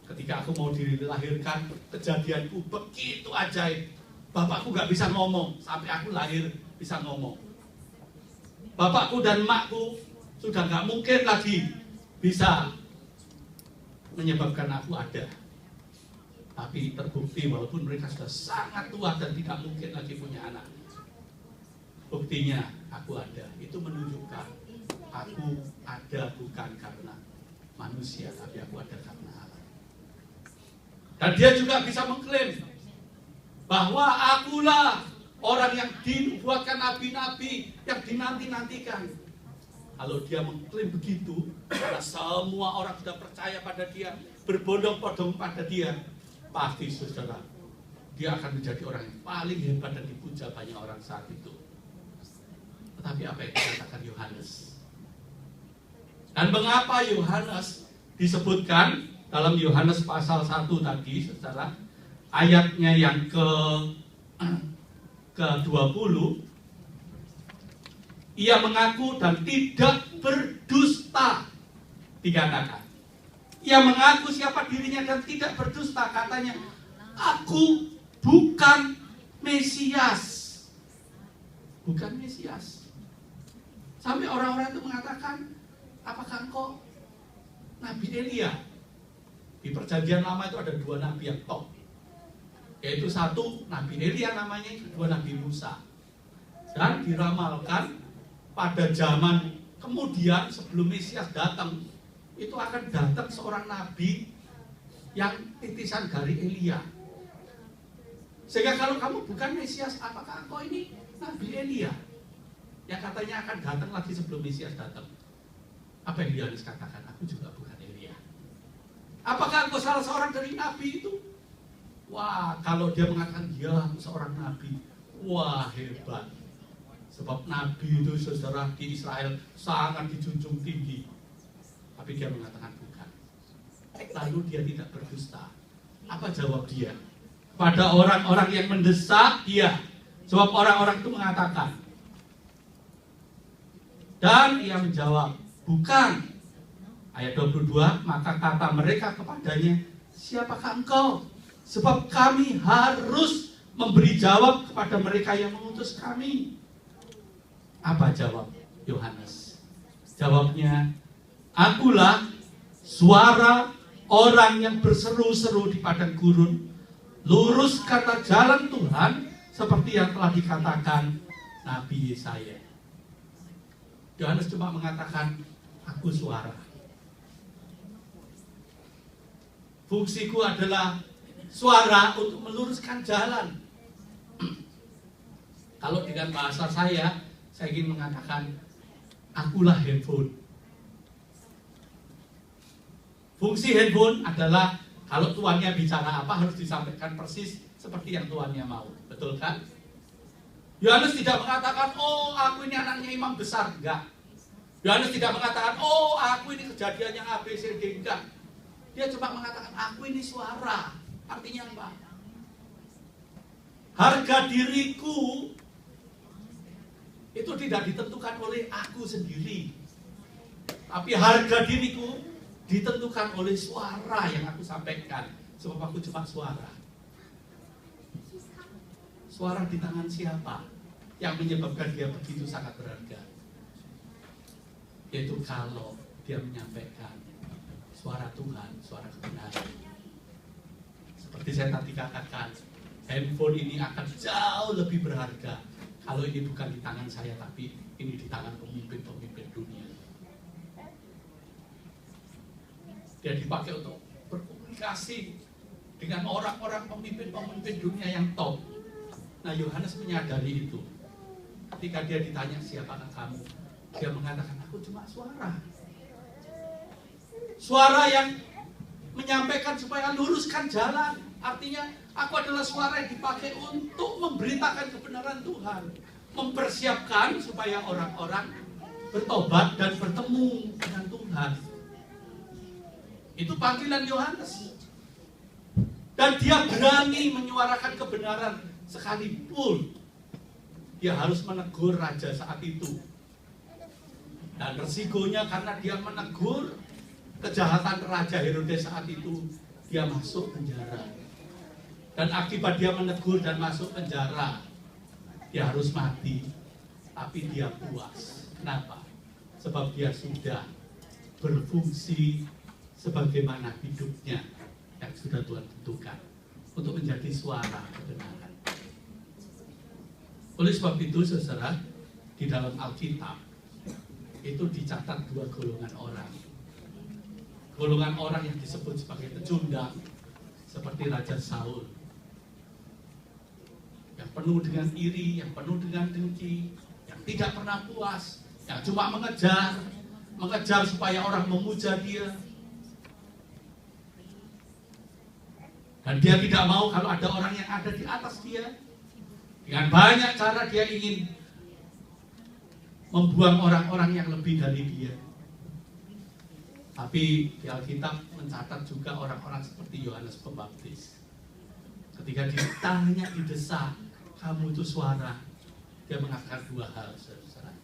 Ketika aku mau dilahirkan, kejadianku begitu ajaib. Bapakku gak bisa ngomong, sampai aku lahir bisa ngomong. Bapakku dan emakku sudah gak mungkin lagi bisa menyebabkan aku ada. Tapi terbukti walaupun mereka sudah sangat tua dan tidak mungkin lagi punya anak, buktinya aku ada. Itu menunjukkan aku ada bukan karena manusia, tapi aku ada karena Allah. Dan dia juga bisa mengklaim bahwa akulah orang yang dibuatkan nabi-nabi yang dinanti-nantikan. Kalau dia mengklaim begitu, karena semua orang sudah percaya pada dia, berbondong-bondong pada dia, pasti saudara, dia akan menjadi orang yang paling hebat dan dipuja banyak orang saat itu. Tetapi apa yang dikatakan Yohanes? Dan mengapa Yohanes disebutkan dalam Yohanes pasal 1 tadi, saudara, ayatnya yang ke-20, ia mengaku dan tidak berdusta, dikatakan. Ia mengaku siapa dirinya dan tidak berdusta, katanya, aku bukan Mesias. Bukan Mesias. Sampai orang-orang itu mengatakan, apakah engkau Nabi Elia? Di perjanjian lama itu ada 2 nabi yang top, yaitu satu Nabi Elia namanya, kedua Nabi Musa. Dan diramalkan pada zaman kemudian sebelum Mesias datang, itu akan datang seorang nabi yang titisan dari Elia. Sehingga kalau kamu bukan Mesias, apakah engkau ini Nabi Elia yang katanya akan datang lagi sebelum Mesias datang? Apa yang Yohanes katakan? Aku juga bukan Elia. Apakah engkau salah seorang dari nabi itu? Wah, kalau dia mengatakan dia seorang nabi, wah hebat. Sebab nabi itu saudara di Israel sangat dijunjung tinggi. Tapi dia mengatakan bukan. Lalu dia tidak berdusta. Apa jawab dia? Pada orang-orang yang mendesak dia. Sebab orang-orang itu mengatakan. Dan ia menjawab, bukan. Ayat 22, maka kata mereka kepadanya, siapakah engkau? Sebab kami harus memberi jawab kepada mereka yang mengutus kami. Apa jawab Yohanes? Jawabnya, akulah suara orang yang berseru-seru di padang gurun, luruskanlah jalan Tuhan seperti yang telah dikatakan Nabi Yesaya. Yohanes cuma mengatakan, aku suara. Fungsiku adalah suara untuk meluruskan jalan. Kalau dengan bahasa saya ingin mengatakan, akulah handphone. Fungsi handphone adalah kalau tuannya bicara apa harus disampaikan persis seperti yang tuannya mau. Betul kan? Yohanes tidak mengatakan, oh aku ini anaknya imam besar. Enggak. Yohanes tidak mengatakan, oh aku ini kejadiannya A, B, C, D. Enggak. Dia cuma mengatakan, aku ini suara. Artinya apa? Harga diriku itu tidak ditentukan oleh aku sendiri, tapi harga diriku ditentukan oleh suara yang aku sampaikan. Sebab aku cuma suara. Suara di tangan siapa yang menyebabkan dia begitu sangat berharga? Yaitu kalau dia menyampaikan suara Tuhan, suara kebenaran. Seperti saya tadi katakan, handphone ini akan jauh lebih berharga kalau ini bukan di tangan saya, tapi ini di tangan pemimpin-pemimpin dunia. Dia dipakai untuk berkomunikasi dengan orang-orang pemimpin-pemimpin dunia yang top. Nah, Yohanes menyadari itu. Ketika dia ditanya siapakah kamu, dia mengatakan aku cuma suara. Suara yang menyampaikan supaya luruskan jalan. Artinya aku adalah suara yang dipakai untuk memberitakan kebenaran Tuhan, mempersiapkan supaya orang-orang bertobat dan bertemu dengan Tuhan. Itu panggilan Yohanes. Dan dia berani menyuarakan kebenaran sekalipun dia harus menegur raja saat itu. Dan resikonya karena dia menegur kejahatan Raja Herodes saat itu, dia masuk penjara. Dan akibat dia menegur dan masuk penjara, dia harus mati. Tapi dia puas. Kenapa? Sebab dia sudah berfungsi sebagaimana hidupnya yang sudah Tuhan tentukan untuk menjadi suara kebenaran. Oleh sebab itu, saudara, di dalam Alkitab itu dicatat dua golongan orang. Golongan orang yang disebut sebagai pecundang, seperti Raja Saul, yang penuh dengan iri, yang penuh dengan dengki, yang tidak pernah puas, yang cuma mengejar supaya orang memuja dia. Dan dia tidak mau kalau ada orang yang ada di atas dia. Dengan banyak cara dia ingin membuang orang-orang yang lebih dari dia. Tapi di Alkitab mencatat juga orang-orang seperti Yohanes Pembaptis. Ketika ditanya, didesak, kamu itu suara, dia mengatakan dua hal, saudara.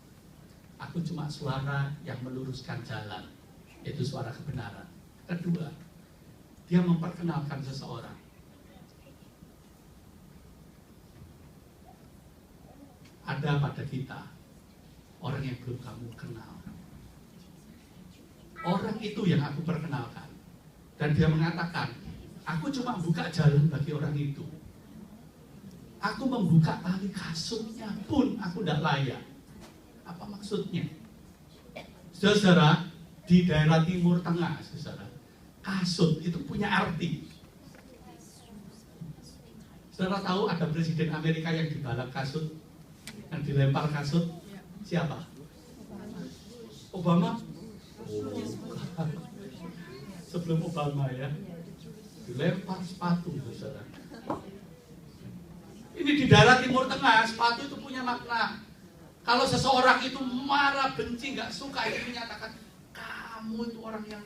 Aku cuma suara yang meluruskan jalan, yaitu suara kebenaran. Kedua, dia memperkenalkan seseorang. Ada pada kita orang yang belum kamu kenal. Orang itu yang aku perkenalkan. Dan dia mengatakan, aku cuma buka jalan bagi orang itu. Aku membuka tali kasutnya pun aku tidak layak. Apa maksudnya? Saudara, di daerah Timur Tengah, saudara, kasut itu punya arti. Saudara tahu ada presiden Amerika yang dibalap kasut, yang dilempar kasut? Siapa? Obama? Oh, sebelum Obama ya, dilempar sepatu, saudara. Ini di daerah Timur Tengah, sepatu itu punya makna. Kalau seseorang itu marah, benci, nggak suka, itu menyatakan kamu itu orang yang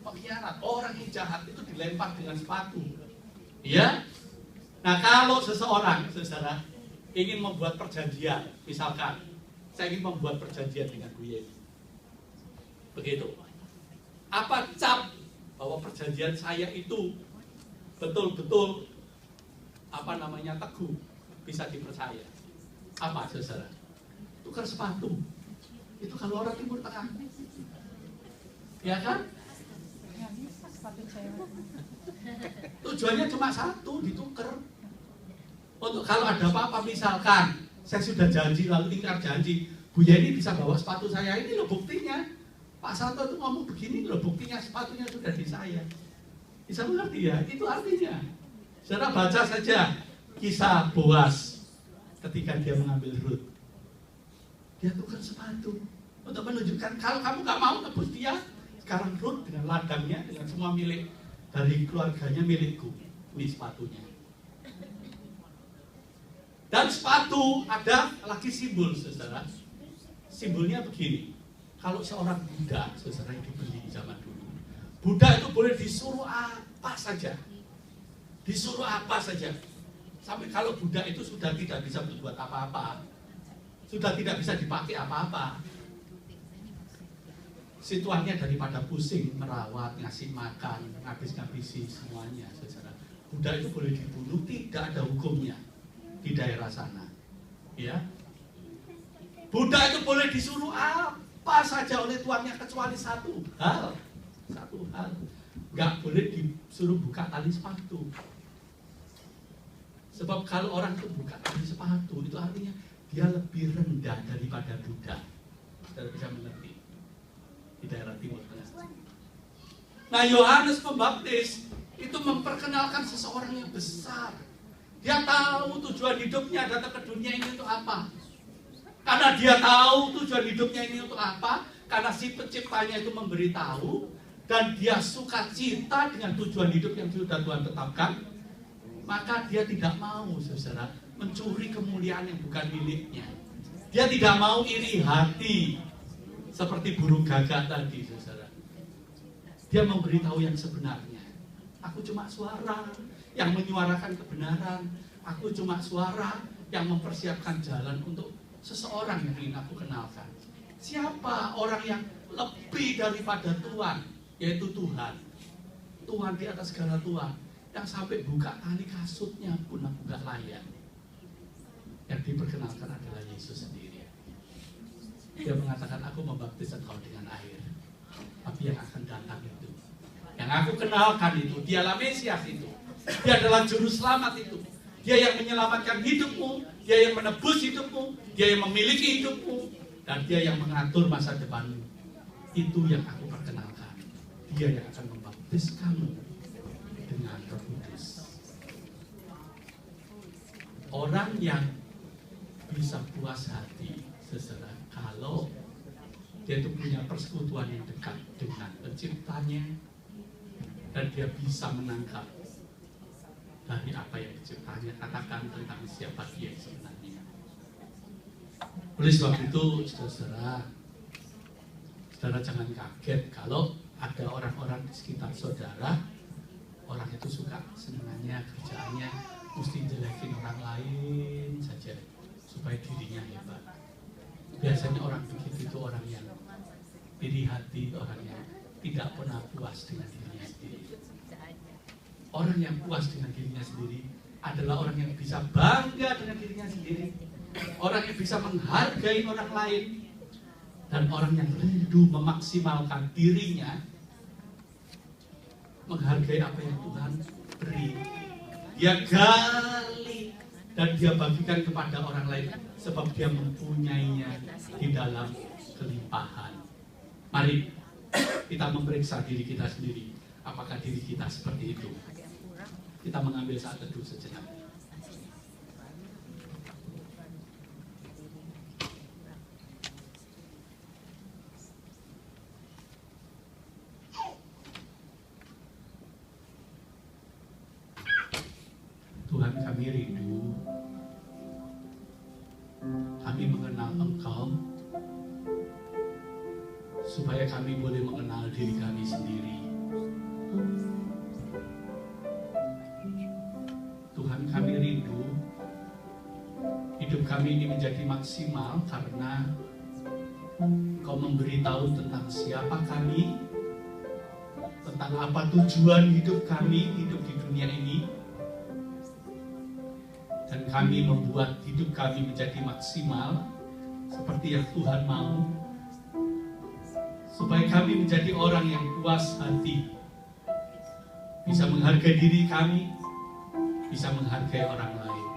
pengkhianat, orang yang jahat, itu dilempar dengan sepatu. Ya? Nah, kalau seseorang, saudara, ingin membuat perjanjian, misalkan saya ingin membuat perjanjian dengan Bu Yeni, begitu. Apa cap bahwa perjanjian saya itu betul-betul teguh, bisa dipercaya? Apa, saudara? Tukar sepatu. Itu kalau orang Timur Tengah, ya kan? Tujuannya cuma satu, ditukar. Untuk kalau ada apa-apa, misalkan saya sudah janji lalu ingkar janji, Bu Yeni bisa bawa sepatu saya, ini loh buktinya. Pak Santo itu ngomong begini loh, buktinya sepatunya sudah di saya. Bisa mengerti ya? Itu artinya. Saudara baca saja kisah Boas ketika dia mengambil Rut. Dia tukar sepatu untuk menunjukkan kalau kamu gak mau tebus dia, sekarang Rut dengan ladangnya, dengan semua milik dari keluarganya milikku. Ini sepatunya. Dan sepatu ada lagi simbol, saudara. Simbolnya begini. Kalau seorang Buddha, saudara, yang dibeli zaman dulu, Buddha itu boleh disuruh apa saja. Disuruh apa saja. Sampai kalau Buddha itu sudah tidak bisa berbuat apa-apa, sudah tidak bisa dipakai apa-apa, situannya daripada pusing, merawat, ngasih makan, ngabis-ngabisi semuanya, saudara. Buddha itu boleh dibunuh, tidak ada hukumnya di daerah sana, ya. Buddha itu boleh disuruh apa saja oleh tuannya kecuali satu hal, nggak boleh disuruh buka tali sepatu. Sebab kalau orang itu buka tali sepatu, itu artinya dia lebih rendah daripada Buddha. Saudara bisa mengerti di daerah Timur Tengah. Nah, Yohanes Pembaptis itu memperkenalkan seseorang yang besar. Dia tahu tujuan hidupnya datang ke dunia ini untuk apa. Karena dia tahu tujuan hidupnya ini untuk apa, karena si penciptanya itu memberitahu, dan dia suka cita dengan tujuan hidup yang sudah Tuhan tetapkan, maka dia tidak mau, saudara, mencuri kemuliaan yang bukan miliknya. Dia tidak mau iri hati seperti burung gagak tadi, saudara. Dia memberitahu yang sebenarnya. Aku cuma suara yang menyuarakan kebenaran. Aku cuma suara yang mempersiapkan jalan untuk seseorang yang ingin aku kenalkan. Siapa orang yang lebih daripada Tuhan, yaitu Tuhan. Tuhan di atas segala Tuhan, yang sampai buka tali kasutnya pun aku gak layak. Yang diperkenalkan adalah Yesus sendiri. Dia mengatakan, aku membaptis engkau dengan air. tapi yang akan datang itu. Yang aku kenalkan itu, dialah Mesias itu. Dia adalah juru selamat itu. Dia yang menyelamatkan hidupmu, dia yang menebus hidupmu, dia yang memiliki hidupmu, dan dia yang mengatur masa depanmu. Itu yang aku perkenalkan. Dia yang akan membaptis kamu dengan Roh Kudus. Orang yang bisa puas hati seseorang kalau dia itu punya persekutuan yang dekat dengan penciptanya, dan dia bisa menangkap dari apa yang penciptanya katakan tentang siapa dia sebenarnya. Oleh sebab itu, saudara jangan kaget kalau ada orang-orang di sekitar saudara, orang itu suka senangannya, kerjaannya mesti jelekin orang lain saja supaya dirinya hebat. Biasanya orang begitu itu orang yang iri hati, orang yang tidak pernah puas dengan dirinya sendiri. Orang yang puas dengan dirinya sendiri adalah orang yang bisa bangga dengan dirinya sendiri, orang yang bisa menghargai orang lain, dan orang yang rindu memaksimalkan dirinya, menghargai apa yang Tuhan beri. Dia gali dan dia bagikan kepada orang lain sebab dia mempunyainya di dalam kelimpahan. Mari kita memeriksa diri kita sendiri, apakah diri kita seperti itu. Kita mengambil saat teduh sejenak. Tuhan, kami rindu, kami mengenal Engkau, supaya kami boleh mengenal diri kami sendiri. Tuhan, kami rindu hidup kami ini menjadi maksimal karena Kau memberitahu tentang siapa kami, tentang apa tujuan hidup kami, hidup di dunia ini, dan kami membuat hidup kami menjadi maksimal seperti yang Tuhan mau, supaya kami menjadi orang yang puas hati, bisa menghargai diri kami, bisa menghargai orang lain.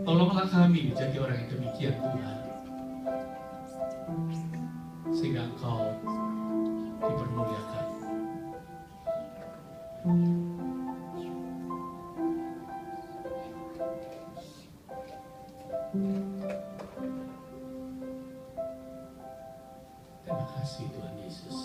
Tolonglah kami menjadi orang yang demikian, Tuhan, sehingga Engkau dipermuliakan. Terima kasih Tuhan Yesus.